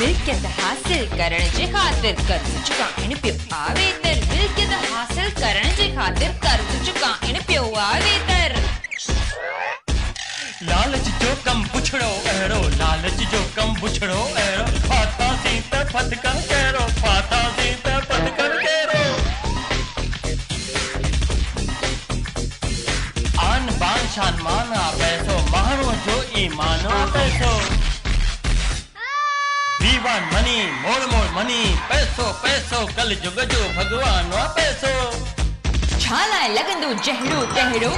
मिल्कियत हासिल करण जे ख़ातिर कर्ज चुकाइण पियो आवेतर। मिल्कियत हासिल करण जे ख़ातिर कर्ज चुकाइण पियो आवेतर। लालच जो कम पुछड़ो अहड़ो, लालच जो कम पुछड़ो अहड़ो, फाथा सी त फटकर कहिड़ो, फाथा सी त फटकर कहिड़ो। आन बान शान माना पैसो, माण्हूअ जो ईमान पैसो। वीवान मनी मोड़ मोड़ मनी, पैसो पैसो कल जुग जो भगवान पैसो। छा लाइ लॻंदो जहिड़ो तहिड़ो,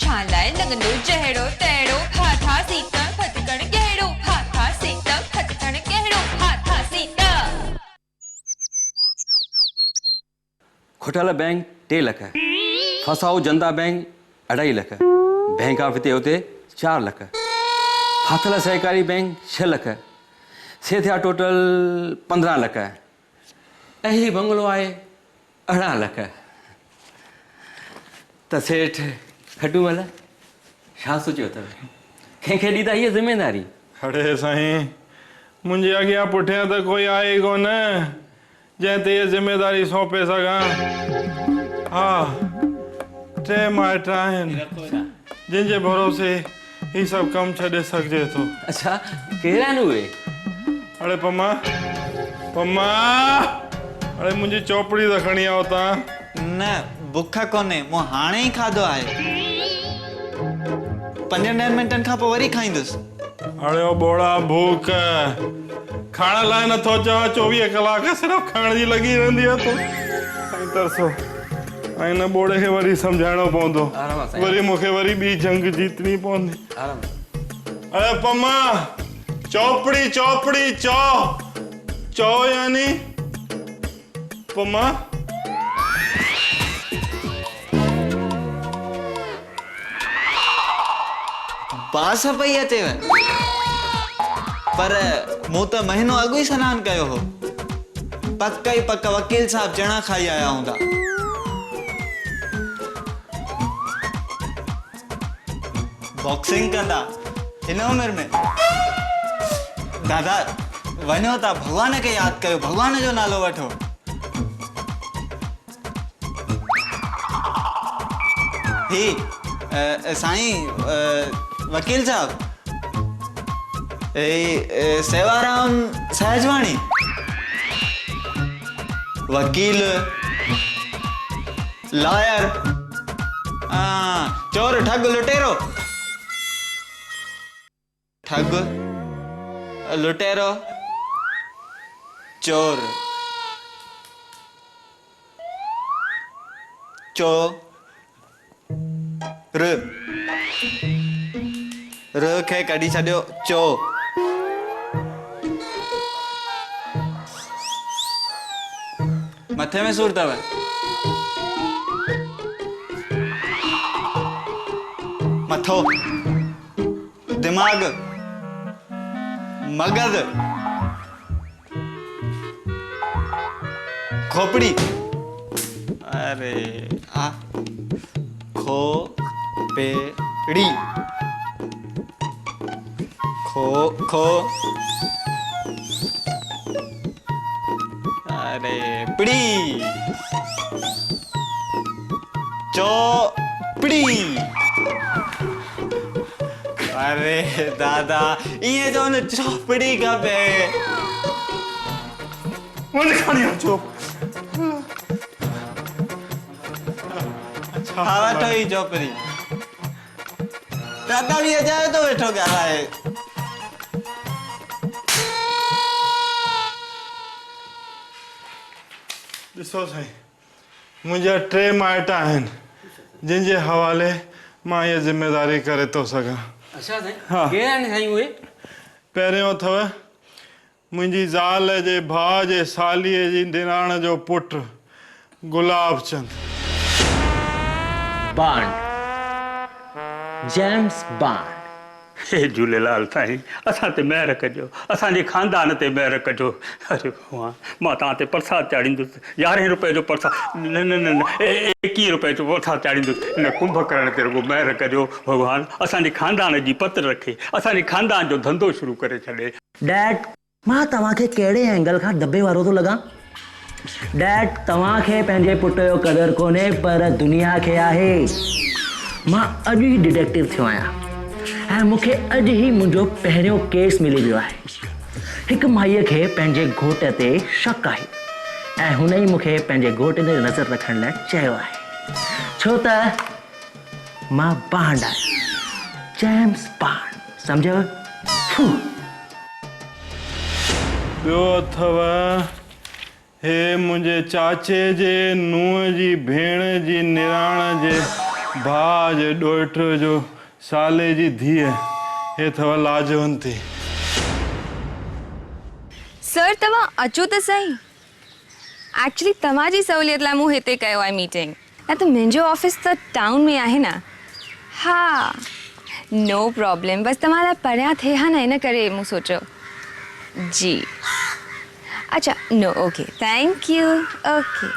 छा लाइ लॻंदो जहिड़ो तहिड़ो, फाथा सी त फटकण कहिड़ो, फाथा सी त फटकण कहिड़ो, फाथा सी त। खुटल bank 3 lakh, फसाओ Janata bank 2.5 lakh, bank of हिते 4 लख, फाथल सहकारी बैंक 6 लख, से थिया टोटल 15 लख। ऐं ही बंगलो आहे 18 लख। त सेठ खटूमल छा सोचियो अथव? कंहिंखे ॾींदा हीअ ज़िमेदारी? अड़े साईं, मुंहिंजे अॻियां पुठियां त कोई आहे ई कोन जंहिं ते इहा ज़िमेदारी सौंपे सघां। हा, 3 माइट आहिनि जिन जे भरोसे ही सभु कमु छॾे सघिजे थो। अच्छा, कहिड़ा आहिनि उहे? अड़े पमा पमा, अड़े मुंहिंजी चौपड़ी त खणी आओ तव्हां। न बुख कोन्हे, मूं हाणे ई खाधो आहे। 5-10 मिंटनि खां पोइ वरी खाईंदुसि। अड़े ओ बोड़ा भूख खाइण लाइ नथो चवां, 24 कलाक सिर्फ़ु खाइण जी लॻी रहंदी आहे तो। साईं तरसो, ऐं न बोड़े खे वरी सम्झाइणो पवंदो, वरी मूंखे वरी ॿी जंग जीतणी पवंदी। अरे पमा, चौपड़ी चौपड़ी चौ यानी पमा। बास पई अचेव, पर मूं त महीनो अॻु ई सनानु कयो हो। पक ई पक वकील साहब चणा खाई आया हूंदा। बॉक्सिंग कंदा हिन उमिरि में? दादा वञो था, भगवान खे यादि कयो, भगवान जो नालो वठो। ही साईं वकील साहब, सेवाराम सहजवाणी, वकील, लॉयर, चोर ठग लुटेरो, ठग लुटेरो चोर, र खे कढी छॾियो चो। मथे में सूर अथव? मथो, दिमाग, मगज, खोपड़ी, अरे आ खोपेड़ी, खो अरे पड़ी, चौपड़ी। अरे दादा ये जो न चौपड़ी का पे मुझे खानी है चौप। हाँ तो ही चौपड़ी। दादा भी जाए तो बैठो क्या है? ॾिसो साईं, मुंहिंजा 3 माइट आहिनि जिन जे हवाले मां इहा ज़िमेदारी करे थो सघां। अच्छा साईं, हाँ। कहिड़ा आहिनि साईं उहे? पहिरियों अथव मुंहिंजी ज़ाल जे भाउ जे सालीअ जी निणान जो पुटु Gulab Chand. Bond, James bond, हे झूलेलाल साईं असां ते महिर कजो असांजे खानदान ते महिर कजो अरे भगवान मां तव्हां ते प्रसाद चाढ़ींदुसि 11 रुपए जो प्रसाद न न न 21 रुपए जो प्रसाद चाढ़ींदुसि इन कुंभकर्ण ते रुगो महिर कजो भगवान असांजे खानदान जी पत रखे असांजे खानदान जो धंधो शुरू करे छॾे डैड मां तव्हांखे कहिड़े एंगल खां दॿे वारो थो लॻां डैड तव्हांखे पंहिंजे पुट जो क़दुरु कोन्हे पर दुनिया खे आहे मां अॼु ई डिटेक्टिव थियो आहियां ऐं मूंखे अॼु ई मुंहिंजो पहिरियों केस मिली वियो आहे हिकु माईअ खे पंहिंजे घोट ते शक आहे ऐं हुन ई मूंखे पंहिंजे घोट ते नज़र रखण लाइ चयो आहे छो त मां बांड आहियां जेम्स बांड सम्झव ॿियो अथव हे मुंहिंजे चाचे जे नुंहं जी भेण जी निराण जे भाउ जे ॾोहिट जो साले जी धीअ हे अथव लाजवंती सर तव्हां अचो त सही एक्चुअली तव्हांजी सहूलियत लाइ मूं हिते कयो आहे मीटिंग न त मुंहिंजो ऑफिस त टाउन में आहे न हा नो प्रॉब्लम बसि तव्हां लाइ परियां थिए हा न इन करे मूं सोचियो जी अच्छा no okay thank you okay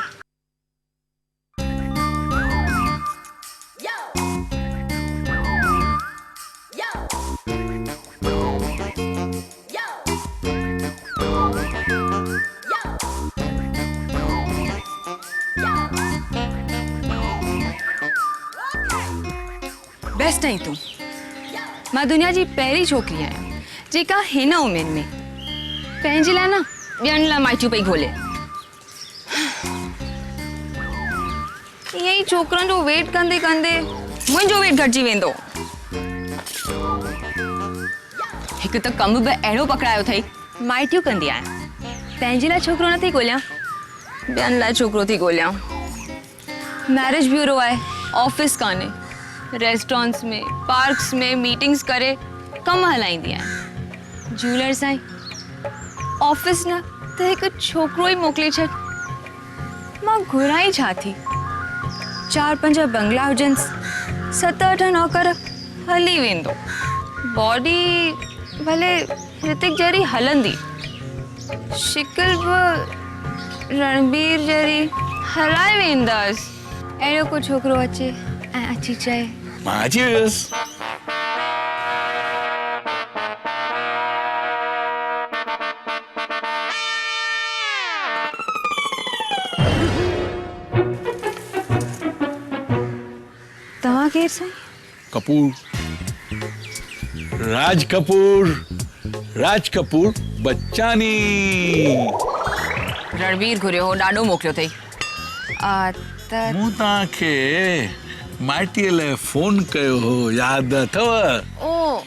best आई तूं मां दुनिया जी पहिरीं छोकिरी आहियां जेका हिन उमिरि में पंहिंजे लाइ न ॿियनि लाइ माइटियूं पई ॻोल्हे ईअं ई छोकिरनि जो वेट कंदे कंदे मुंहिंजो वेट घटिजी वेंदो हिकु त कमु बि अहिड़ो पकड़ायो अथई माइटियूं कंदी आहियां पंहिंजे लाइ छोकिरो नथी ॻोल्हियां ॿियनि लाइ छोकिरो थी ॻोल्हियां मैरिज ब्यूरो आहे ऑफिस कान्हे रेस्टोरेंट्स में पार्क्स में मीटिंग्स करे कमु हलाईंदी आहियां ज्वेलर साईं ऑफिस न त हिकु छोकिरो ई मोकिले छॾ मां घुराई छा थी 4-5 बंगला हुजनि 7-8 नौकर हली वेंदो बॉडी भले ऋतिक जहिड़ी हलंदी शिकिल बि रणबीर जहिड़ी हलाए वेंदसि अहिड़ो को छोकिरो अचे ऐं अची चए मां अची वियुसि तव्हां केरु साईं कपूर राज कपूर बच्चानी रणबीर घुरियो हो ॾाढो मोकिलियो अथई त मूं तव्हांखे माइटीअ लाइ फोन कयो हो यादि अथव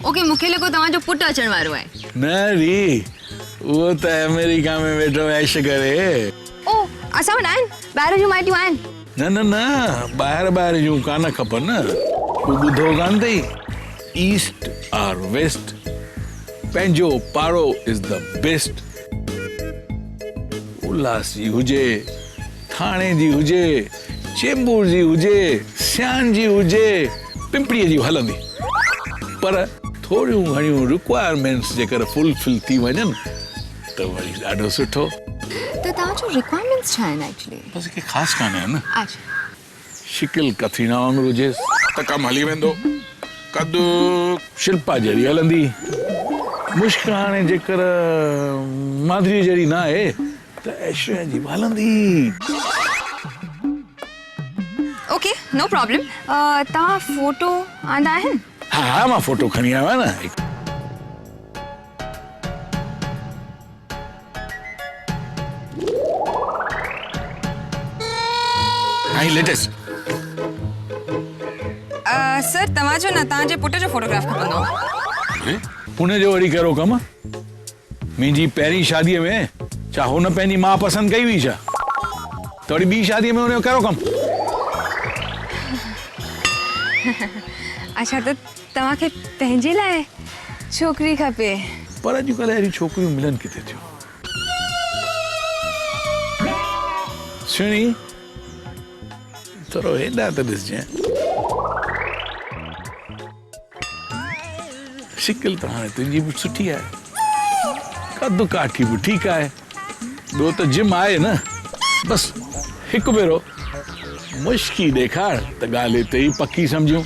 ओके मूंखे लॻो तव्हांजो पुटु अचण वारो आहे न री उहो त अमेरिका में वेठो ऐश करे ओ असां वटि आहिनि ॿाहिरि जूं माइटियूं आहिनि न ॿाहिरि जूं कान खपनि तूं ॿुधो कान अथई ईस्ट और वेस्ट पंहिंजो पाड़ो इज़ द बेस्ट उल्हास जी हुजे थाणे जी हुजे चेंबूर जी हुजे सियान जी हुजे पिंपरीअ जी हलंदी पर थोरियूं घणियूं रिक्वायरमेंट्स जेकर फुलफिल थी वञनि त वरी ॾाढो सुठो त तव्हांजो रिक्वायरमेंट्स छा आहिनि एक्चुअली बसि के ख़ासि कान्हे न अच्छा शिकिल कथरीना वांगुरु हुजेसि त कमु हली वेंदो कदु शिल्पा जहिड़ी हलंदी मुश्क हाणे जेकर माधुरी जहिड़ी न आहे त ऐश्वर्या जी बि हलंदी ओके नो प्रॉब्लम तव्हां फोटो आंदा आहिनि हा मां फोटो खणी आयो आहियां न आई लेटेस्ट सर तव्हांजो न तव्हांजे पुट जो फोटोग्राफ खपंदो हुन जो वरी कहिड़ो कमु मुंहिंजी पहिरीं शादीअ में छा हुन पंहिंजी माउ पसंदि कई हुई छा त वरी ॿी शादीअ में हुनजो कहिड़ो कमु अच्छा त तव्हांखे पंहिंजे लाइ छोकिरी खपे पर अॼुकल्ह अहिड़ी छोकिरियूं मिलनि किथे थियूं सुणी थोरो हेॾा त ॾिसजांइ शिकिल त हाणे तुंहिंजी बि सुठी आहे, कद काठी बि ठीकु आहे, ॿियो त जिम आहे न। बसि हिकु भेरो मुश्की ॾेखार त ॻाल्हि हिते ई पकी सम्झूं।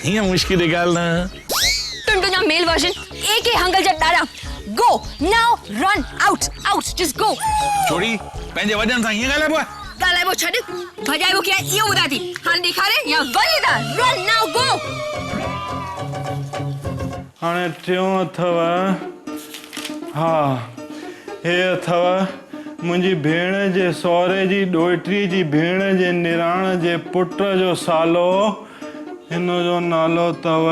हीअं मुश्की ॾेखार न। टुनटुन मेल वर्जन एक ही हंगल जट डारा। Go now, run out out, just go. छोड़ी पंहिंजे वॾनि सां हीअं ॻाल्हाइबो आहे? ॻाल्हाइबो छॾ, भॼाइबो कीअं इहो ॿुधाए थी। हाणे ॾेखारे या वञी था। रन नाउ, गो। हाणे टियों अथव, हा हे अथव मुंहिंजी भेण जे सहुरे जी ॾोहिटी जी भेण जे निराण जे पुट जो सालो, हिन जो नालो अथव,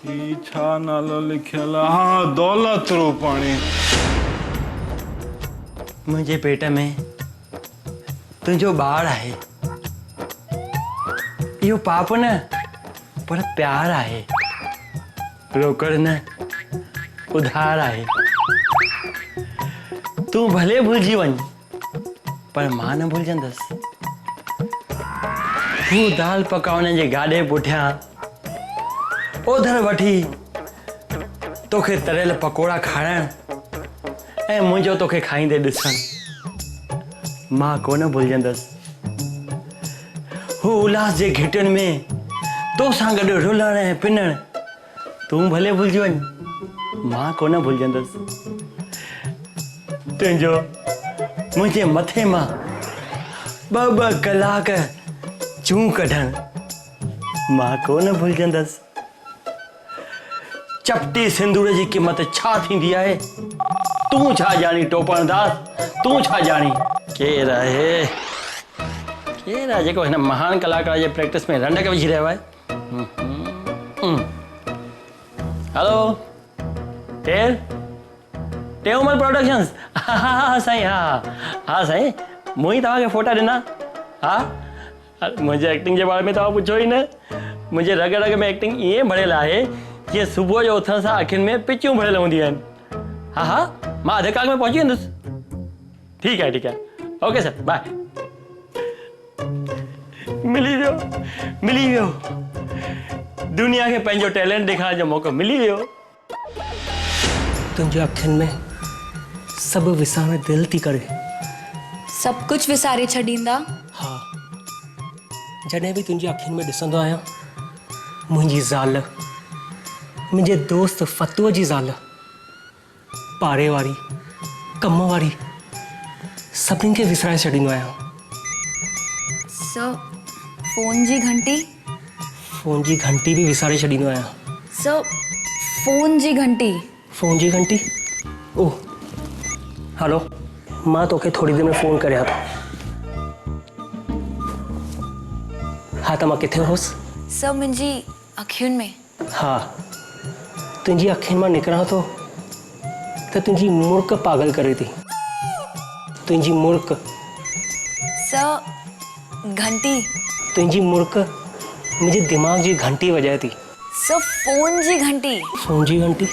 ही छा नालो लिखियल आहे, हा दौलत रूपाणी। मुंहिंजे पेट में तुंहिंजो ॿारु आहे। इहो पाप न पर प्यार आहे, रोकड़ न उधार आहे। तूं भले भुलिजी वञ पर मां न भुलिजंदसि। हू दाल पकवान जे गाॾे पुठियां ओधर वठी तोखे तरियल पकोड़ा खाराइण ऐं मुंहिंजो तोखे खाईंदे ॾिसण मां कोन भुलिजंदसि। हू उल्हास जे घिटियुनि में तोसां गॾु रुलण ऐं पिनण तूं भले भुलिजी वञ मां कोन भुलिजंदसि। तुंहिंजो मुंहिंजे मथे मां ॿ कलाक चूं कढण मां कोन भुलिजंदसि। चपटी सिंदूर जी क़ीमत छा थींदी आहे तूं छा ॼाणी टोपणदास, तूं छा ॼाणी। केरु आहे जेको हिन महान कलाकार जे प्रैक्टिस में रंडक विझी रहियो आहे। हेलो केरु? टेऊमल प्रोडक्शंस। हा साईं, हा साईं, मूं ई तव्हांखे फोटा ॾिना। हा मुंहिंजे एक्टिंग जे बारे में तव्हां पुछो ई न। मुंहिंजे रग रग में एक्टिंग ईअं भरियल आहे जीअं सुबुह जो उथण सां अखियुनि में पिचियूं भरियल हूंदियूं आहिनि। हा मां अधु कलाक में पहुची वेंदुसि। ठीकु आहे ओके सर, बाय। मिली वियो दुनिया खे पंहिंजो टैलेंट ॾेखारण जो मौक़ो मिली वियो। तुंहिंजे अखियुनि में सभु विसारण दिलि थी करे। सब कुछ विसारे छॾींदा। हा जॾहिं बि तुंहिंजी अखियुनि में ॾिसंदो आहियां मुंहिंजी ज़ाल, मुंहिंजे दोस्त फतूअ जी ज़ाल, पाड़े वारी, कम वारी, सभिनी खे विसारे छॾींदो आहियां। सर फोन जी घंटी। फोन जी घंटी बि विसारे छॾींदो आहियां। सर फोन जी घंटी। फोन जी घंटी। ओह हेलो, मां तोखे थोड़ी देर में फोन करियां थो। हा त मां किथे होसि? सर मुंहिंजी अखियुनि में। हा तुंहिंजी अखियुनि मां निकिरां थो त तुंहिंजी मुर्क पागल करे थी। तुंहिंजी मुर्क। सर घंटी। तुंहिंजी मुर्क मुंहिंजे दिमाग़ जी घंटी वॼाए थी। सर फोन जी घंटी। फोन जी घंटी।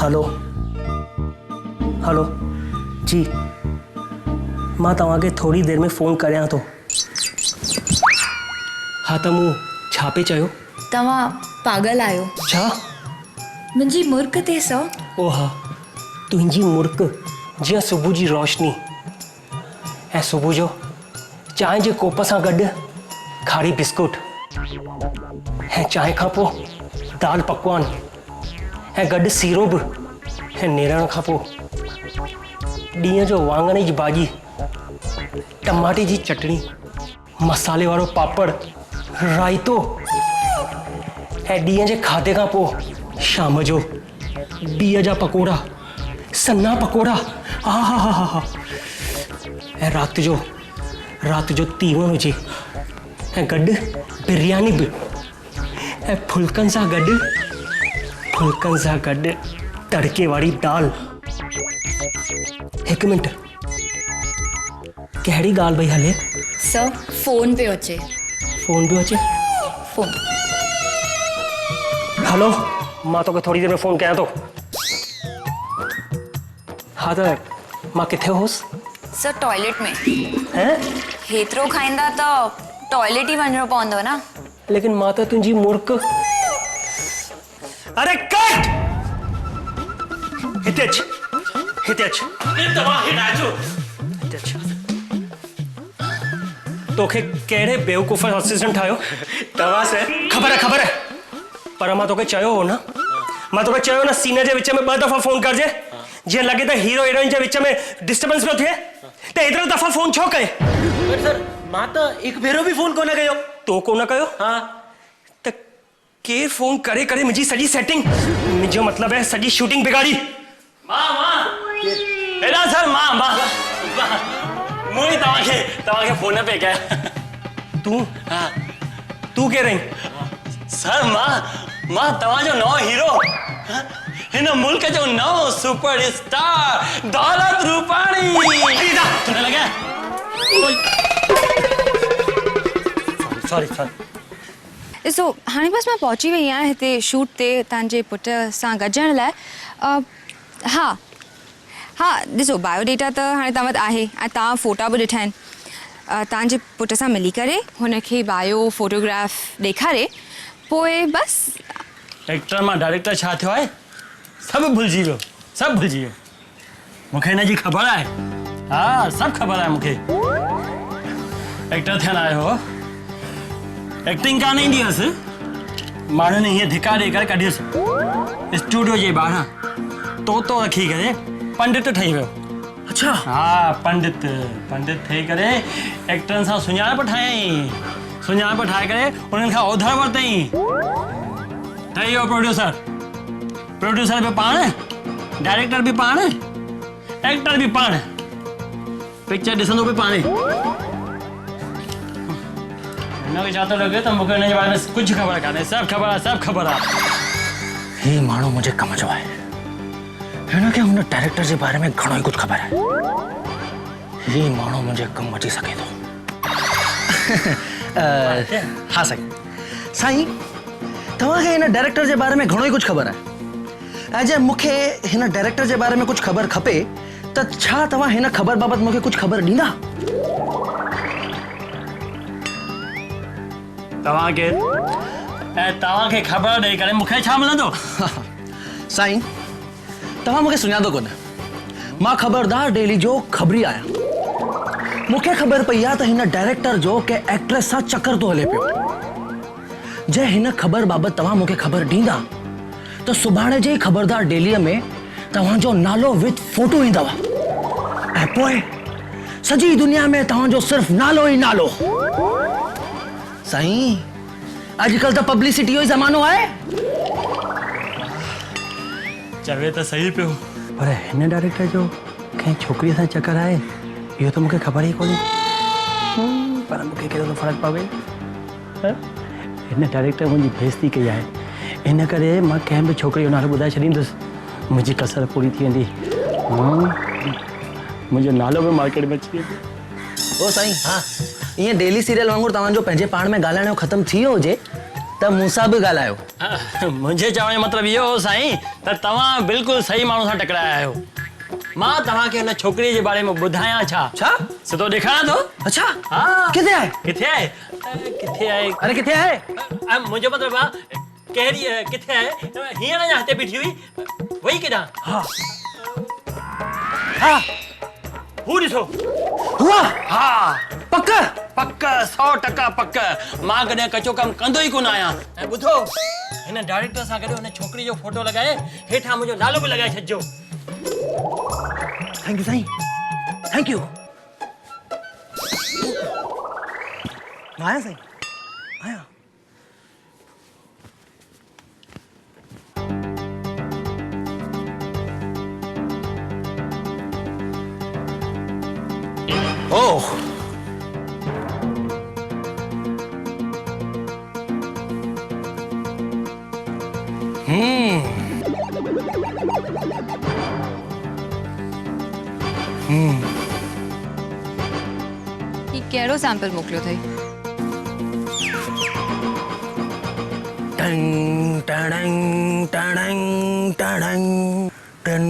हेलो जी, मां तव्हांखे थोड़ी देर में फ़ोन करियां थो। हा त मूं छा पे चयो? तव्हां पागल आहियो। छा? मुंहिंजी मुर्क ते सर। ओ हा तुंहिंजी मुर्क जीअं सुबुह जी रोशनी ऐं सुबुह जो चांहि जे कोप सां गॾु खारी बिस्कुट ऐं चांहि खां पोइ दाल पकवान ऐं गॾु सीरो बि ऐं नेरण खां पोइ ॾींहं जो वाङण जी भाॼी, टमाटे जी चटणी, मसाले वारो पापड़, रायतो ऐं ॾींहं जे खाधे खां पोइ शाम जो बीह जा पकोड़ा, सन्ना पकोड़ा, हा ऐं राति जो तीवण हुजे ऐं गॾु बिरयानी बि ऐं फुल्कनि सां गॾु तड़के वारी दाल। हिकु मिंट, कहिड़ी ॻाल्हि भई हले? सर फोन पियो अचे। फोन पियो अचे? फोन। हेलो, मां तोखे थोड़ी देर में फोन कयां थो। हा त मां किथे होसि? सर टॉयलेट में। हैं? हेतिरो खाईंदा त टॉयलेट ही वञिणो पवंदो न। लेकिन मां त तुंहिंजी मुर्क। अरे कट हिते अच हिते अच हिते अच। तोखे कहिड़े बेवकूफ़ असिस्टेंट ठाहियो? तव्हां से ख़बर है पर मां तोखे चयो हो न, मां तोखे चयो न सीन जे विच में 2 दफ़ा फोन करजे जीअं लॻे त हीरो हीरोइन जे विच में डिस्टर्बेंस पियो थिए। त एतिरो दफ़ा फोन छो कए? सर मां त हिकु भेरो बि फोन कोन कयो। तो कोन कयो? हाँ। त केरु फोन करे करे मुंहिंजी सॼी सेटिंग, मुंहिंजो मतिलबु है सॼी शूटिंग बिगाड़ी? मां एॾा सर मां मुई तव्हांखे फोन पे कया। तूं? हाँ। तूं केरु आहीं? सर मां तव्हांजो नओं हीरो, हिन मुल्क जो नओं सुपर स्टार दौलत रूपाणी। तुने लॻा? सॉरी ॾिसो हाणे बसि मां पहुची वई आहियां हिते शूट ते तव्हांजे पुट सां गॾिजण लाइ। हा ॾिसो बायोडेटा त हाणे तव्हां वटि आहे ऐं तव्हां फ़ोटा बि ॾिठा आहिनि। तव्हांजे पुट सां मिली करे हुनखे बायो फोटोग्राफ ॾेखारे पोइ बसि। एक्टर मां डायरेक्टर छा थियो आहे सभु भुलिजी वियो। मूंखे हिन जी ख़बर आहे। हा सभु ख़बर आहे मूंखे। एक्टर थियणु आयो, एक्टिंग कान ईंदी हुअसि, माण्हुनि हीअं धिका ॾेई करे कढियुसि स्टूडियो जे ॿाहिरां, तोतो रखी करे पंडित ठही वियो। अच्छा? हा पंडित ठही करे एक्टरनि सां सुञाणप ठाहे करे उन्हनि खां ओधर वरितई। ठही वियो प्रोड्यूसर बि पाण, डायरेक्टर बि पाण, एक्टर बि पाण, पिक्चर ॾिसंदो बि पाण। हिनखे छा थो लॻे त मूंखे हिन जे बारे में कुझु ख़बर कान्हे। सभु ख़बर आहे। हीउ माण्हू मुंहिंजे कम जो आहे। हिनखे हुन डायरेक्टर जे बारे में घणो ई कुझु ख़बर आहे। हीउ माण्हू मुंहिंजे कमु अची सघे थो। हा साईं तव्हांखे हिन डायरेक्टर जे बारे में घणो ई कुझु ख़बर आहे ऐं जे मूंखे हिन डायरेक्टर जे बारे में कुझु ख़बर खपे त छा तव्हां हिन ख़बर बाबति मूंखे कुझु ख़बर ॾींदा? तव्हांखे ख़बर ॾेई करे मूंखे छा मिलंदो? साईं तव्हां मूंखे सुञातो कोन। मां ख़बरदार डेली जो ख़बरी आहियां। मूंखे ख़बर पई आहे त हिन डायरेक्टर जो कंहिं एक्ट्रेस सां चक्कर थो हले पियो। जे हिन ख़बर बाबति तव्हां मूंखे ख़बर ॾींदा त सुभाणे जे ख़बरदार डेलीअ में तव्हांजो नालो विथ फोटो ईंदव ऐं पोइ सॼी दुनिया में तव्हांजो सिर्फ़ु नालो ई नालो। साईं अॼुकल्ह त पब्लिसिटी जो ई ज़मानो आहे। चवे त सही पियो पर हिन डायरेक्टर जो कंहिं छोकिरीअ सां चक्कर आहे इहो त मूंखे ख़बर ई कोन्हे। पर मूंखे कहिड़ो थो फ़र्क़ु पवे? हिन डायरेक्टर मुंहिंजी बेइज़ती कई आहे, इन करे मां कंहिं बि छोकिरी जो नालो ॿुधाए छॾींदुसि, मुंहिंजी कसर पूरी थी वेंदी। मुंहिंजो नालो बि मार्केट में अची वेंदो। ओ साईं हा ईअं डेली सीरियल वांगुरु तव्हांजो पंहिंजे पाण में ॻाल्हाइणो ख़तमु थी वियो हुजे त मूंसां बि ॻाल्हायो। मुंहिंजे चवण जो मतिलबु इहो हो साईं त तव्हां बिल्कुलु सही माण्हू सां टकराया आहियो। मां तव्हांखे हुन छोकिरीअ जे बारे में ॿुधायां छा सिधो ॾेखारां थो। अच्छा हा किथे आहे? अरे किथे आहे? मुंहिंजो मतिलबु आहे कहिड़ी किथे आहे? हींअर अञा हिते बीठी हुई वई केॾां? हा हू ॾिसो हुआ। हा पक 100% पक। मां कॾहिं कचो कमु कंदो ई कोन आहियां। ऐं ॿुधो हिन डायरेक्टर सां गॾु हुन छोकिरी जो फोटो लॻाए हेठां मुंहिंजो नालो बि लॻाए छॾिजो। थैंक यू साईं थैंक यू। आया साईं आया। ओह कहिड़ो सैंपल मोकिलियो अथई? टंग टड़ंग टड़ंग टड़ंग टन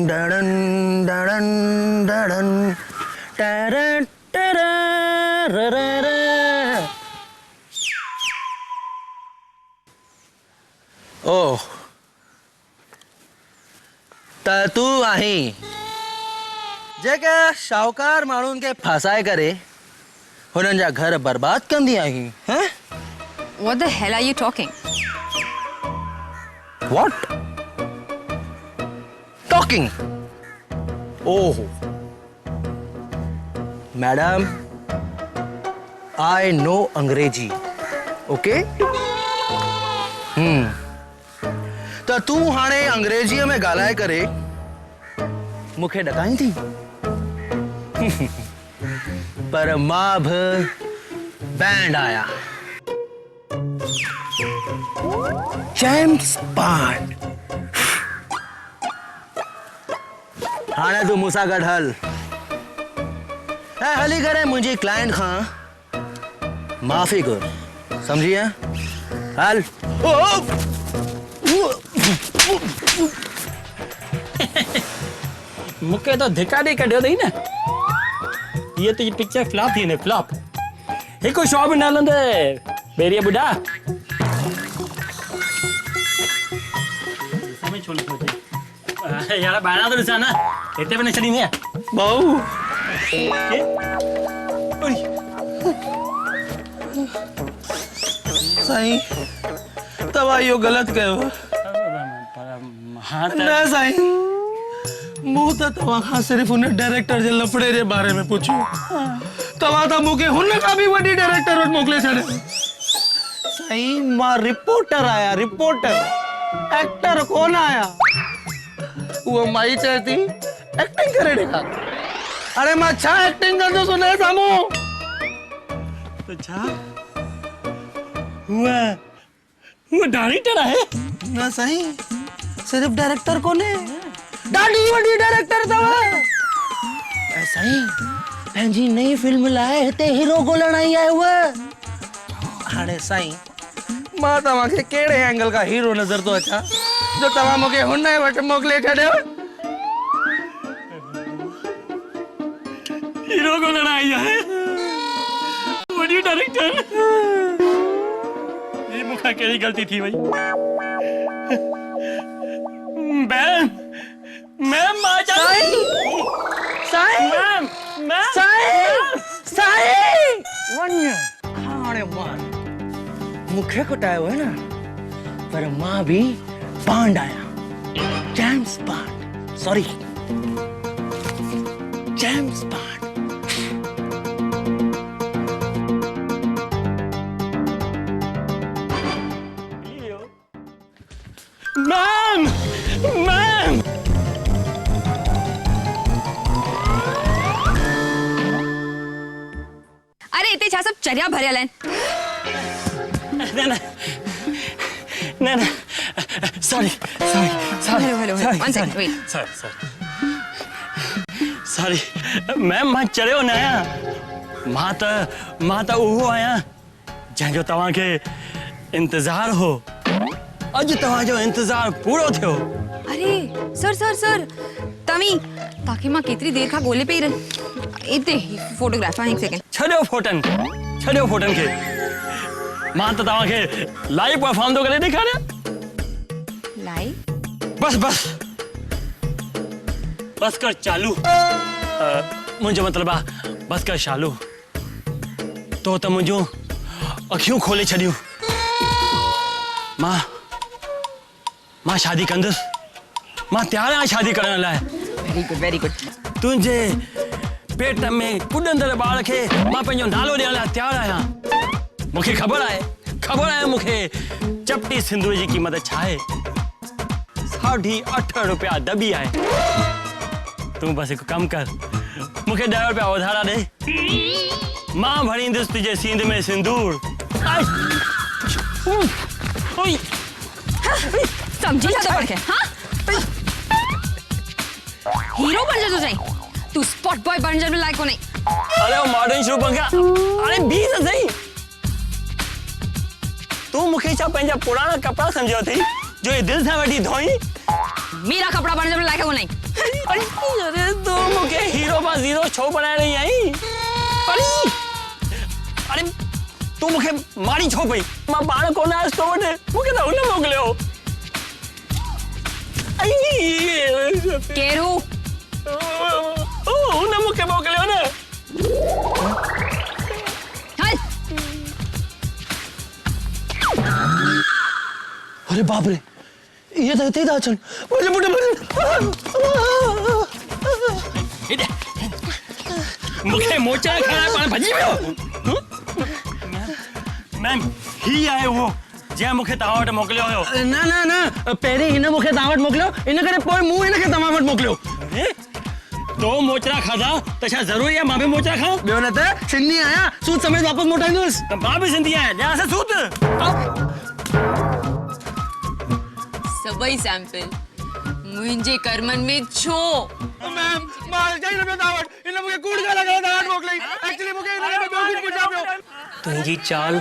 डड़न डड़न डड़न टरन टरररर ओह त तू आहीं जेके शाहूकार माण्हुनि खे फसाए करे हुननि जा घर बर्बाद कंदी आहीं हैं? What the hell are you talking? What? Talking? Oh. Madam, I know अंग्रेजी. Okay? त तू हाणे अंग्रेजीअ में ॻाल्हाए करे मूंखे ॾकाई थी पर मां बि बैंड आया जेम्स बॉन्ड हाणे तू मूंसां गॾु हल ऐं हली करे मुंहिंजी क्लाइंट खां माफ़ी घुर सम्झी हल मूंखे तो धिका ॾेई कढियो अथई न ये तुंहिंजी पिक्चर फ्लॉप थी वञे फ्लॉप हिकु शो बि न हलंदे बेरीअ ॿुढा समय छो लिखो अचे यार ॿाहिरां तो ॾिसां न हिते बि न छॾींदी भाऊ साईं तव्हां इहो ग़लति कयो हाँ न साईं मूं त तव्हां खां सिर्फ़ु हुन डायरेक्टर जे लफड़े जे बारे में पुछियो तव्हां त मूंखे हुन खां बि वॾी डायरेक्टर वटि मोकिले छॾियो साईं मां रिपोर्टर आहियां रिपोर्टर एक्टर कोन आहियां उहो माई चए थी एक्टिंग करे ॾेखार अरे मां छा एक्टिंग कंदुसि हुन जे साम्हूं तो छा हुआ डायरेक्टर आहे न साईं सिर्फ़ डायरेक्टर कोने ॾाढी वॾी डायरेक्टर अथव साईं पंहिंजी नई फिल्म लाइ हिते हीरो ॻोल्हण आई आहे उहा हाणे साईं मां तव्हांखे कहिड़े एंगल खां हीरो नज़र थो अचां जो तव्हां मूंखे हुन वटि मोकिले छॾियो हीरो ॻोल्हण आई आहे वॾी डायरेक्टर ये मूंखां कहिड़ी ग़लती थी वई मैम मां साईं साईं साईं वञ हाणे मां मूंखे कुटायो है ना पर मां भी बॉन्ड आया James Bond sorry James Bond ma'am ma'am अरे इते छा सब चरिया भरियल आहिनि न sorry hello one second wait sorry ma'am मां चरियो न आहियां मां त उहो आहियां जंहिंजो तव्हांखे इंतज़ार हो अॼु तव्हांजो इंतज़ार पूरो थियो अरे सर तव्हीं ताकि मां केतिरी देर खां ॻोल्हे पई रही इते फोटोग्राफर हिकु सेकंड छॾियो फोटन खे मां त तव्हांखे लाइव परफॉर्म थो करे ॾेखारियां लाइव बस कर चालू मुंहिंजो मतिलबु आहे बस कर चालू तो त मुंहिंजूं अखियूं खोले छॾियूं मां शादी कंदुसि मां तयारु आहियां शादी करण लाइ वेरी गुड तुंहिंजे पेट में कुॾंदड़ ॿार खे मां पंहिंजो नालो ॾियण लाइ तयारु आहियां मूंखे ख़बर आहे मूंखे चपटी सिंदूर जी क़ीमत छा आहे 8.5 रुपया दॿी आहे तूं बसि हिकु कमु कर मूंखे 10 रुपया उधारा ॾे मां भरींदुसि तुंहिंजे सींध में सिंदूर समझी छा तो पड़के हाँ हीरो बन जा तो सही तू स्पॉट बॉय बन जा लायक को नहीं अरे वो मॉडर्न शुरू बन गया अरे 20 सही तू मुखे छा पंहिंजा पुराना कपड़ा समझो थी जो ये दिल से वठी धोई मेरा कपड़ा बन जा लायक को नहीं अरे तू मुखे हीरो बा जीरो छो बनाए रही आई अरे तू मुखे मारी छो पई मां बाण को ना तो वटे मुखे तो उन मोकलियो केरू हुन मूंखे मोकिलियो न। हल अरे बाप रे, ये तो हिते था अचनि। मुंहिंजे पुट मूंखे मोचा खाइण पाण भॼी वियो। मैम ही आहे उहो जंहिं मूंखे तव्हां वटि मोकिलियो हुयो। न न न, पहिरीं हिन मूंखे तव्हां वटि मोकिलियो, इन करे पोइ मूं हिनखे तव्हां वटि मोकिलियो। तो मोचरा खाधा त छा ज़रूरी आहे मां बि मोचरा खाऊं? ॿियो न त सिंधी आहियां, सूद समेत वापसि मोटाईंदुसि। त मां बि सिंधी आहियां, ॾियां सूद। सभई सैंपल मुंहिंजे कर्मनि में छो? मैम मां अचाई न पियो तव्हां वटि, हिन मूंखे कूड़ ॻाल्हि करे तव्हां वटि मोकिलियईं। एक्चुअली मूंखे हिन में ॿियो कुझु पुछा पियो। तुंहिंजी चाल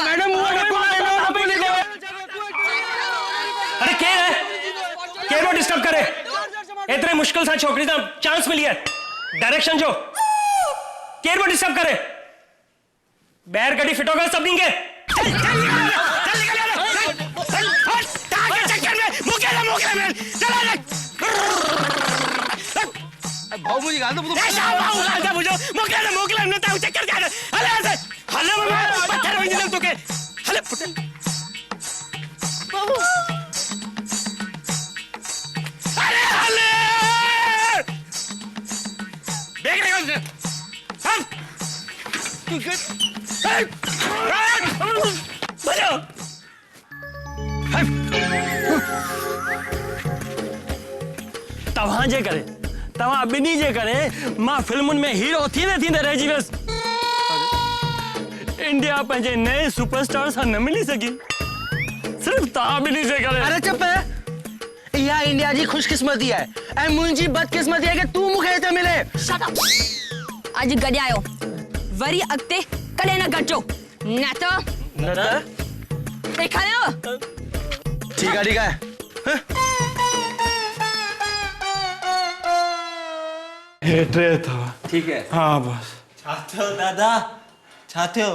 मैडम अरे केर है? केर वो डिस्टर्ब करे? एतरे मुश्किल सा छोकरी सा चांस मिली है, डायरेक्शन जो केर वो डिस्टर्ब करे? बैर गड्डी फिट होगा सब निकल। चल चल चक्कर में मुकेला चला ले। भाऊ मुझे गाल तो भाऊ गाल दे मुझे मोकेला न ता चक्कर जा। हले हले मम्मा पत्थर वही दे तोके। हले पुट बाबू अरे हले देख रहे हो हम तू कर बचो तव्हां जे करे तव्हां ॿिन्ही जे करे मां फिल्मुनि में हीरो थींदे रहिजी वियुसि। इंडिया पंहिंजे नए सुपरस्टार सां न मिली सघी, सिर्फ तव्हां ॿिन्ही जे करे। अरे चुप, इहा इंडिया जी खुशकिस्मती आहे ऐं मुंहिंजी बदकिस्मती आहे कि तूं मूंखे हिते मिले। अॼु गॾियायो, वरी अॻिते कॾहिं न गॾिजो, न त ॾेखारियो। ठीक है हेठे था। ठीक है। हाँ बस। छा थियो दादा, छा थियो?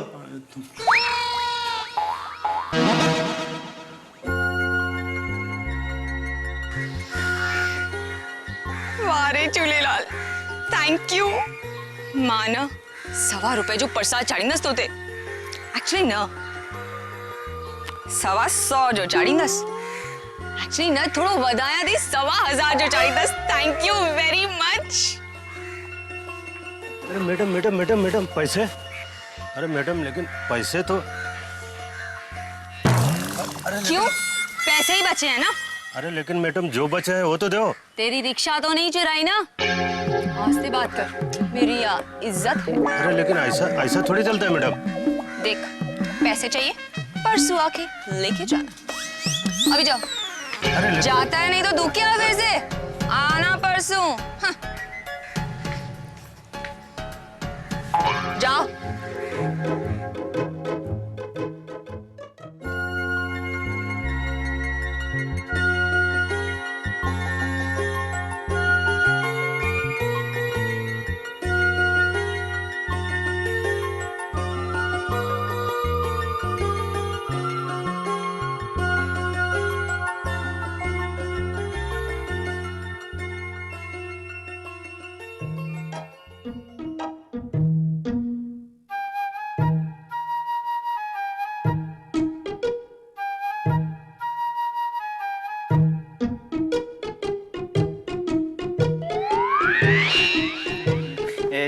वारे झूलेलाल, थैंक यू। मां न ₹100 जो प्रसाद चाड़ींदसि तोते। एक्चुअली न 100 जो चाड़ींदसि। एक्चुअली न थोड़ो वधाया थी 1000 जो चाड़ींदसि। Thank you very much. अरे मैडम पैसे। अरे मैडम लेकिन पैसे तो क्यों? पैसे ही बचे हैं ना? अरे लेकिन मैडम जो बचा है वो तो दो। तेरी रिक्शा तो नहीं चुराई ना? आस्ते बात कर, मेरी इज्जत है। अरे लेकिन ऐसा थोड़ी चलता है मैडम। देख, पैसे चाहिए परसों आके लेके जाना। अभी जाओ। अरे जाता है नहीं तो दूं क्या फिर से? आना परसों। हाँ। जाओ।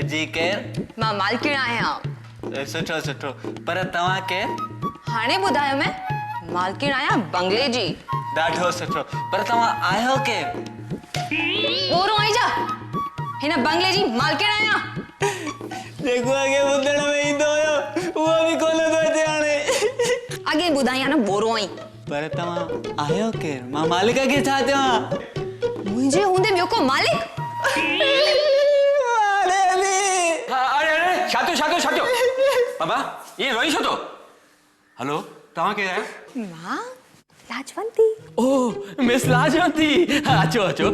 जी केर? मां मालकिन आहियां। सुठो पर तव्हां केर? हाणे ॿुधायो मैं, मालकिन आहियां बंगले जी। ॾाढो सुठो, पर तव्हां आहियो केर? बोरो आई जा, हिन बंगले जी मालकिन आहियां। जेको अॻे ॿुधण में ईंदो हुयो उहो बि कोन थो अचे हाणे। अॻे ॿुधायां न बोरो आई। पर तव्हां आहियो केर? मां मालिक खे छा चवां? मुंहिंजे हूंदे ॿियो को मालिक? अरे छातो बाबा ये रोई छो तो? हेलो तव्हां केर आहियो? मां लाजवंती। ओह मिस लाजवंती, अचो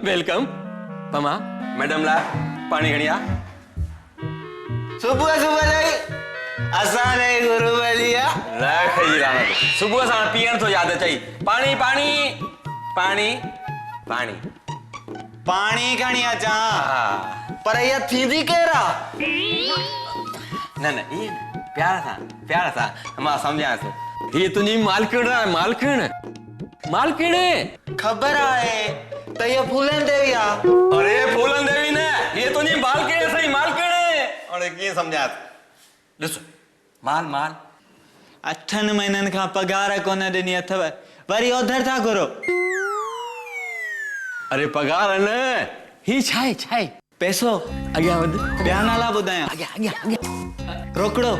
वेलकम। पमा मैडम ला पानी खणी आ। सुबह जाई असाने गुरु बलिया न खई राणा सुबह सां पीअण तो याद अचई पानी पानी पानी पानी पानी खणी अचा हा पर ये थींदी केरा न न ये प्यार सां मां सम्झां थो ये तुंहिंजी मालकिण आहे मालकिण खबर आहे त ये फूलन देवी आ अरे फूलन देवी न ये तुंहिंजी मालकिण सही मालकिण अरे कीअं सम्झां ॾिस माल 8 महीननि खां पगार कोन ॾिनी अथव वरी ओधर था घुरो अरे पगार न ही छाए पैसो अॻियां वध ॿिया नाला ॿुधायां अॻियां रोकड़ो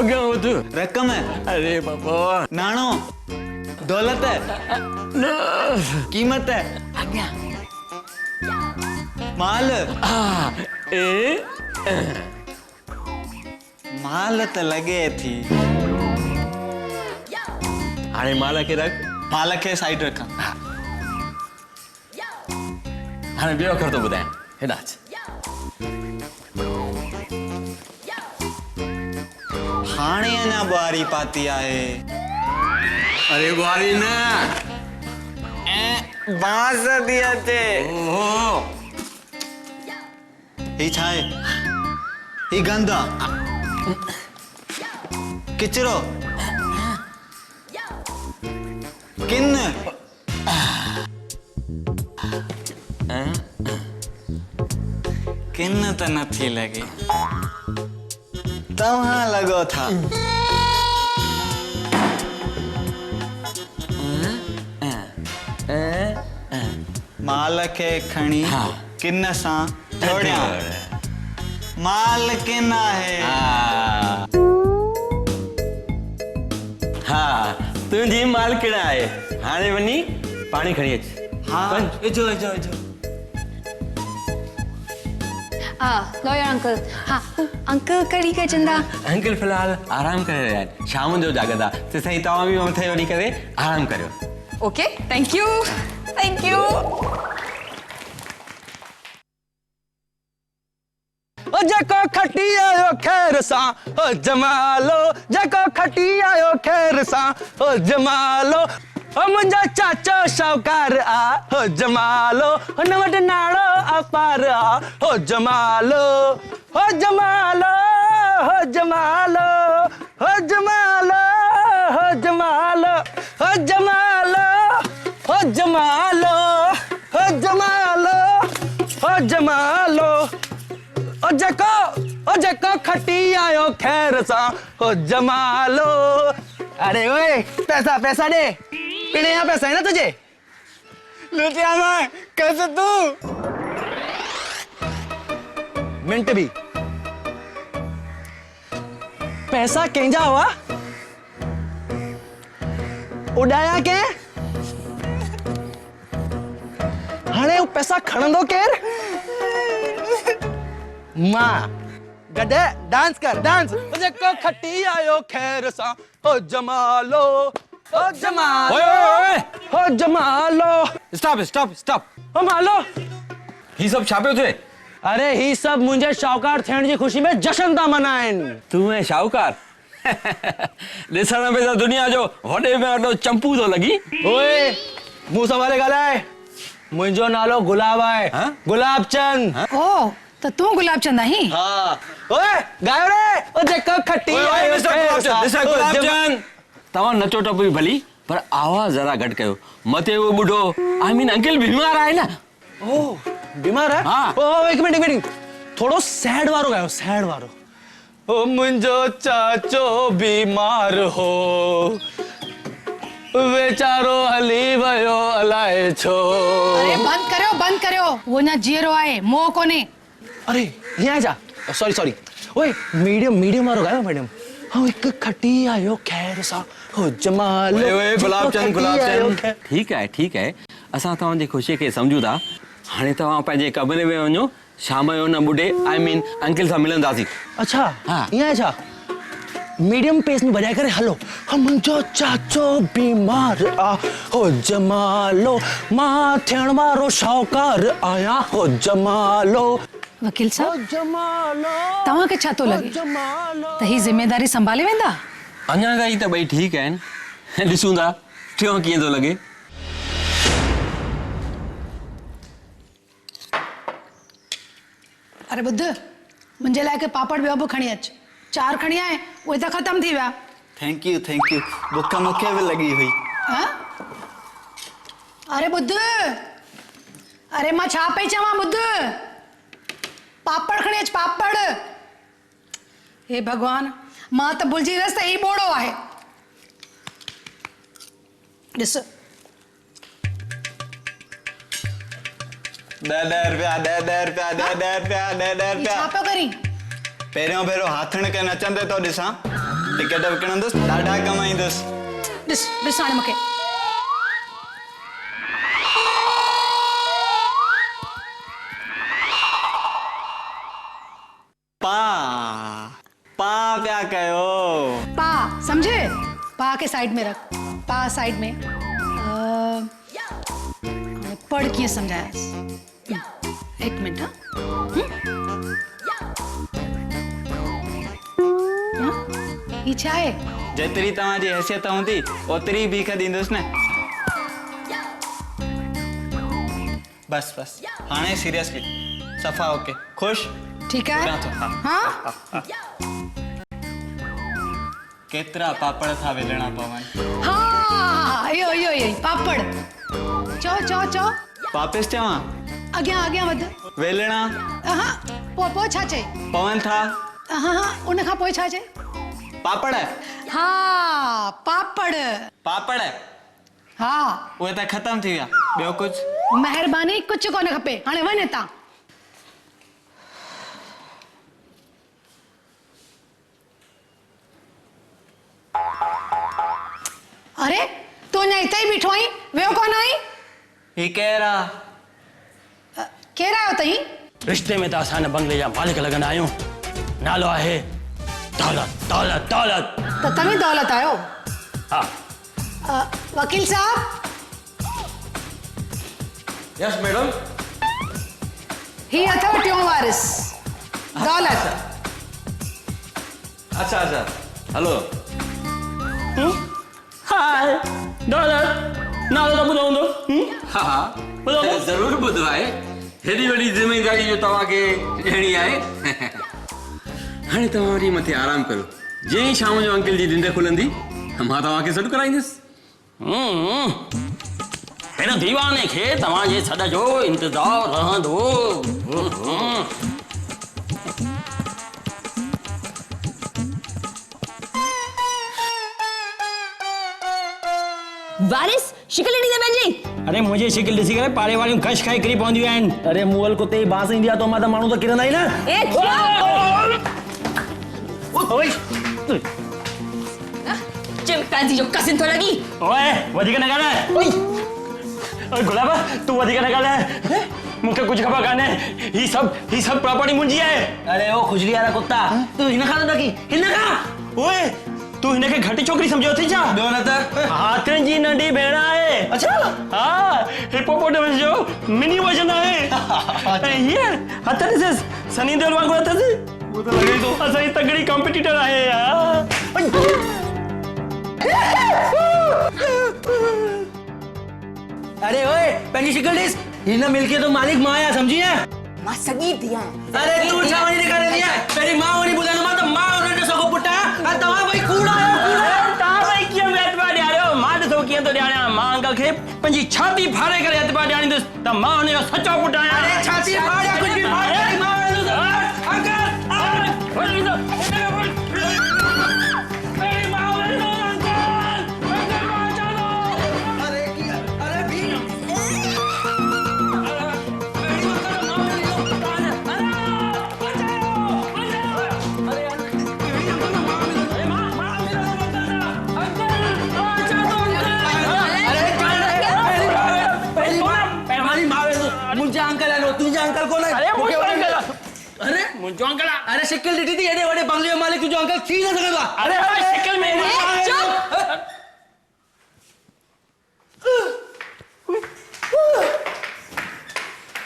अॻियां वध रक़म अरे बाबा नाणो दौलत न कीमत अॻियां माल ए माल त लगे थी हाणे माल खे रख माल खे साइड रखां हाणे ॿियो अखर थो ॿुधायां हेॾा अच हाणे अञा ॿुआरी पाती आहे अरे गुआरी न बांस थी अचे ओहो ही छा आहे ही गंदा किचरो किन किन त नथी लगे तव्हां लॻो था माल खे खणी किन सां जोड़िया माल किन आहे हा तुंहिंजी मालकिण आहे हाणे वञी पाणी खणी अच हाँ इजो लॉयर अंकल हाँ अंकल कड़ी का चंदा अंकल फिलहाल आराम करे रहिया आहिनि शाम जो जागदा ते सही तव्हां बि मथे वञी करे आराम करियो ओके थैंक यू ओ जको खटी आयो खैर सा ओ जमालो जको खटी आयो खैर सा ओ जमालो ओ मुंजा चाचो शाहूकार आ हो जमालो ओ नवट नाड़ो अपार आ हो जमालो हो जमालो हो जमालो हो जमालो हो जमालो हो जमालो हो जमालो हो जमालो हो जमालो ओ जको खटी आयो खैर सा हो जमालो अरे ओए पैसा दे पीने यहाँ पैसा है ना तुझे लुटिया मैं कैसे तू मिनट भी पैसा केंजा हुआ उड़ाया के हाणे वो पैसा खणंदो केर मां गडे डांस कर डांस जेको खटी आयो खैर सा हो जमालो हो जमालो ओए हो जमालो स्टॉप हो मालो ही सब छा पियो थिए अरे ही सब मुंहिंजे शाहूकार थियण जी ख़ुशी में जश्न था मनाइनि तूं ऐं शाहूकार ॾिसण में त दुनिया जो वॾे में वॾो चंपू थो लॻी ओए मुंहुं संभाले ॻाल्हाए मुंहिंजो नालो गुलाब आहे हाँ? गुलाब चंद ओ तो तू गुलाब चंद आहीं हाँ ओए गायो रे ओ जेको खटी आयो खैर सा हो जमालो तव्हां नचो टप बि भली पर आवाज़ जरा घटि कयो मथे वो ॿुढो आई मीन अंकल बीमार आहे न ओ बीमार है हाँ। ओ एक मिनट थोड़ो सैड वारो गायो सैड वारो ओ मुंजो चाचो बीमार हो बेचारो हली वयो अलाए छो अरे बंद करो वो ना जीरो आए मोह कोने अरे यहाँ जा सॉरी ओए मीडियम वारो गायो मैडम हाँ एक खटी आयो खैर सा हो जमालो ओए गुलाब चंद खैर। ठीक आहे असां तव्हांजी ख़ुशीअ खे सम्झूं था हाणे तव्हां पंहिंजे कमरे में वञो शाम जो न ॿुढे आई मीन अंकल सां मिलंदासीं अच्छा हाँ। यहाँ छा मीडियम पेस में बजाए करे हलो हम मुंहिंजो चाचो बीमार आ हो जमालो मां थियण वारो शाहूकार आया हो जमालो वकील साहब तव्हां खे छा थो लॻे त ही ज़िम्मेदारी संभाले वेंदा? अञा ताईं त ॿई ठीकु आहिनि, ॾिसूं था टियों कीअं थो लॻे। अरे ॿुध, मुंहिंजे लाइ के पापड़ ॿियो बि खणी अच। 4 खणी आए, उहे त ख़तम थी विया। थैंक यू बुख मूंखे बि लॻी हुई। हाँ? अरे ॿुध, अरे मां छा पई चवां, ॿुध, पापड़ खणी अच, पापड़। हे भगवान, मां त भुलिजी वियसि त ही बोड़ो आहे। ॾिस, 10 रुपया। छा पियो करी? पहिरियों भेरो हाथण खे नचंदे तो ॾिसां, टिकट विकिणंदुसि, ॾाढा कमाईंदुसि। ॾिस हाणे मूंखे। पा पिया कयो। पा समझे? पा के साइड में रख, पा साइड में। पढ़ कीअं समझायस? एक मिनट। ही छा आहे? जेतिरी तव्हांजी हैसियत हूंदी ओतिरी भीख ॾींदुसि न। बस हाणे सीरियसली सफ़ा ओके, खुश? ठीक है। हाँ? केतिरा पापड़ था वेलणा पवन? हाँ, यो पापड़। चो। वापस चवां? अॻियां वध। वेलणा? पो छा चई? पवन था? हाँ, उन खां पोइ छा चई? पापड़? हाँ, पापड़। हाँ, उहे त ख़तम थी विया, ॿियो कुछ? महिरबानी, कुछ कोन खपे, हाणे वञ हितां। अरे तू अञा हिते ई बीठो आहीं, वियो कोन आई? ही केरु आहे? केरु आयो अथई? रिश्ते में त असां हिन बंगले जा मालिक लॻंदा आहियूं। नालो आहे दौलत। त तव्हीं दौलत आहियो? हाँ। वकील साहब। Yes madam. ही अथव टियों वारिस, दौलत। अच्छा हलो। हाय दौलत, नालो त ॿुधो हूंदो? हाँ ज़रूर ॿुधो आहे। हेॾी वॾी ज़िम्मेदारी जो तव्हांखे ॾियणी आहे। हाणे तव्हां वरी मथे आराम करो, जीअं ई शाम जो अंकल जी निंड खुलंदी मां तव्हांखे सॾु कराईंदुसि। हिन दीवाने खे तव्हांजे सॾ जो इंतज़ारु रहंदो। वारिस शिकल ॾिनी त पंहिंजी। अरे मुंहिंजी शिकिल ॾिसी करे पाड़े वारियूं कश खाई किरी पवंदियूं आहिनि। अरे मुअल कुते जी बांस ईंदी आहे तो मां त माण्हू त किरंदा ई न। चिंपैंजी जो कसिन थो लॻी। ओए वधीक न ॻाल्हाए। ओए गुलाबा तूं वधीक न ॻाल्हाए, मूंखे कुझु ख़बर कान्हे। ही सभु प्रॉपर्टी मुंहिंजी आहे। अरे ओ खुजली वारा कुत्ता, तूं हिन खां न की हिन खां? ओए तूं हिनखे घटि छोकिरी सम्झो थी छा? ॿियो न त हाथियुनि जी नंढी भेण आहे। अच्छा? हाँ, हिपोपोटेमस जो मिनी वर्जन आहे। ऐं हीअ हथ ॾिसस, सनी देओल वांगुरु अथसि। वो तो लगे तो असांजी तगड़ी कॉम्पिटिटर आहे यार। अरे ओए पंहिंजी शिकल ॾिस, हिन मिल्कीअ जो मालिक मां आहियां, समझी है? मां सगी थी आहियां। अरे तू छा वञी करे रही है? पहिरीं मां वञी ॿुधाईंदो मां त मां हुन ॾिसो को पुट आहे। तव्हां भई कूड़ा आहियो। तव्हां भई कीअं वेतबा ॾियारियो? मां ॾिसो कीअं थो ॾियारियां। मां अंकल खे पंहिंजी छाती फाड़े करे वेतबा ॾियारींदुसि त मां हुनजो सचो पुट आहियां। अरे छाती फाड़े कुझु बि फाड़े मां मुझो अंकल। अरे शिकिल ॾिठी थी एॾे वॾे बंगले जो मालिक तुंहिंजो अंकल थी न सघंदो आहे। अरे शिकिल में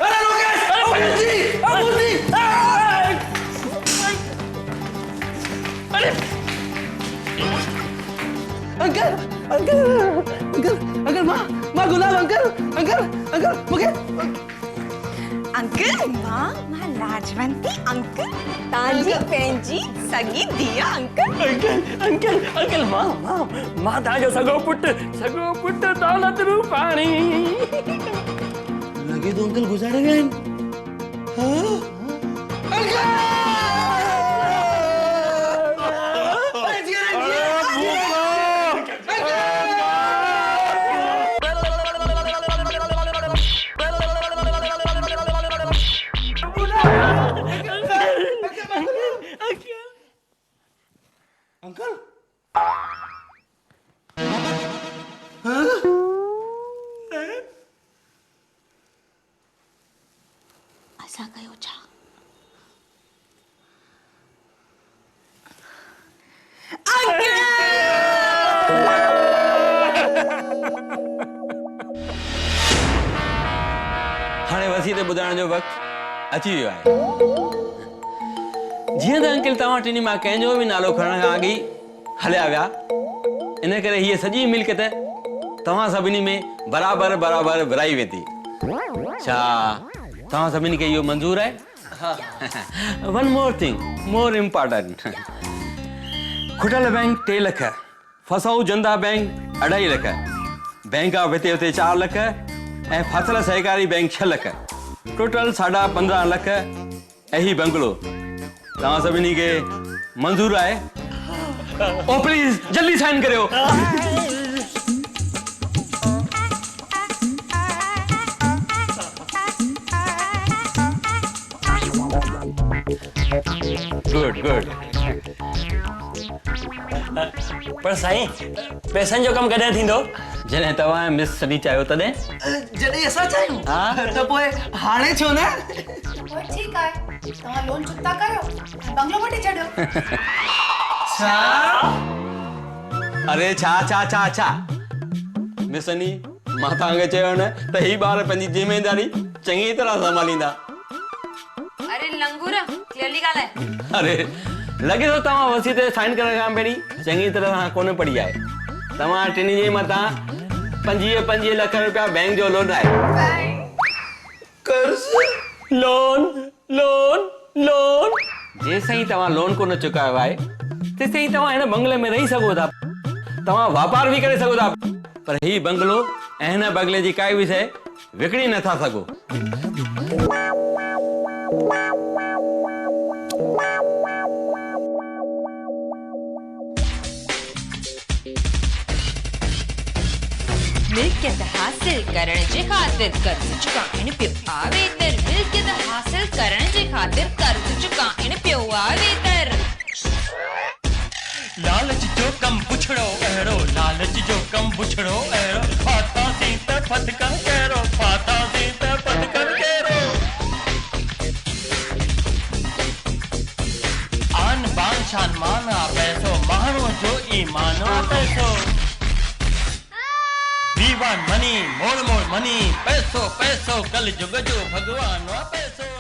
अरे रोकेश, अरे जी, अंकल मूंखे अंकल मां लाजवंती अंकल तांजी पंहिंजी सगी दिया अंकल अंकल मां तव्हांजो सॻो पुटु दौलत रूपाणी लॻे थो अंकल गुज़ारे विया आहिनि असां कयो छा हाणे वसी ते ॿुधाइण जो वक़्तु अची वियो आहे जीअं त अंकल तव्हां टिनी मां कंहिंजो बि नालो खणण खां अॻु ई हलिया विया इन करे हीअ सॼी मिल्कियत तव्हां सभिनी में बराबरि बराबरि विराई वेंदी छा तव्हां सभिनी खे इहो मंज़ूर आहे one more thing more important खुटल bank 3 lakh फसाऊ Janata bank 2.5 lakh bank of हिते हुते 4 लख ऐं फाथल सहकारी बैंक 6 लख टोटल 15.5 लख ऐं ही बंगलो तव्हां सभिनी खे मंज़ूर आहे ओ प्लीज जल्दी साइन करियो गुड पर साईं पैसनि जो कमु कॾहिं थींदो जॾहिं तव्हां मिस सनी चाहियो तॾहिं जॾहिं असां चाहियूं हा त पोइ हाणे छो न पोइ ठीकु आहे तव्हां लोन चुकता कयो ऐं बंगलो वठी छॾियो अरे छा मिस सनी मां तव्हांखे चयो न त ही ॿार पंहिंजी ज़िमेदारी चङी तरह संभालींदा अरे लंगूरा क्लियरली ॻाल्हाए अरे लॻे थो तव्हां वसी ते साइन करण खां पहिरीं चङी तरह सां कोन पढ़ी आहे तव्हां टिनी जे मथां 25 लख रुपया बैंक जो लोन आहे कर्ज़ लोन जेसिताईं तव्हां लोन कोन चुकायो आहे तेसिताईं तव्हां हिन बंगले में रही सघो था तव्हां वापार बि करे सघो था पर ही बंगलो ऐं हिन बंगले जी काई बि शइ विकिणी नथा सघो मिल्कियत हासिल करण जे ख़ातिर कर्ज़ चुकाइण पियो आवेतर मिल्कियत हासिल करण जे ख़ातिर कर्ज़ चुकाइण पियो आवेतर लालच जो कम पुछड़ो अहिड़ो लालच जो कम पुछड़ो अहिड़ो फाता सी त फटकन कहिड़ो फाता सी त फटकन कहिड़ो आन बान शान माना पैसो माण्हूअ जो ईमान पैसो we want money more money पैसो कल जुग जो भगवान पैसो